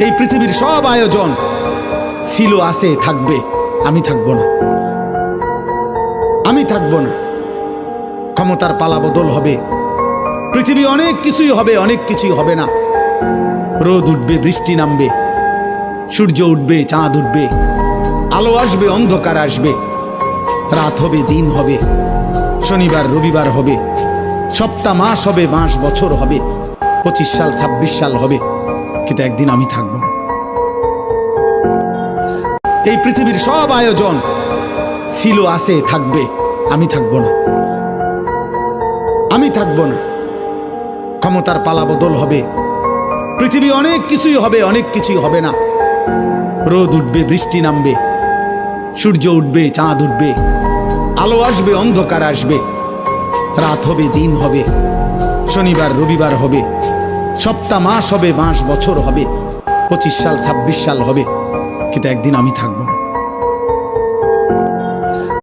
এই পৃথিবীর সব আয়োজন ছিল, আছে, থাকবে, আমি থাকবো না। আমি থাকবো না। ক্ষমতার পালা বদল হবে, পৃথিবী অনেক কিছুই হবে, অনেক কিছুই হবে না। রোদ উঠবে, বৃষ্টি নামবে, সূর্য উঠবে, চাঁদ উঠবে, আলো আসবে, অন্ধকার আসবে, রাত হবে, দিন হবে, শনিবার রবিবার হবে, সপ্তাহ মাস হবে, মাস বছর হবে, 25 সাল 26 সাল হবে, কিন্তু একদিন আমি থাকবো না। এই পৃথিবীর সব আয়োজন ছিল, আছে, থাকবে, আমি থাকবো না। আমি থাকবো না। ক্ষমতার পালা বদল হবে, পৃথিবী অনেক কিছুই হবে, অনেক কিছুই হবে না। রোদ উঠবে, বৃষ্টি নামবে, সূর্য উঠবে, চাঁদ উঠবে, আলো আসবে, অন্ধকার আসবে, রাত হবে, দিন হবে, শনিবার রবিবার হবে, সপ্তাহ মাস হবে, মাস বছর হবে, 25 সাল 26 সাল হবে, কিন্তু একদিন আমি থাকবো না।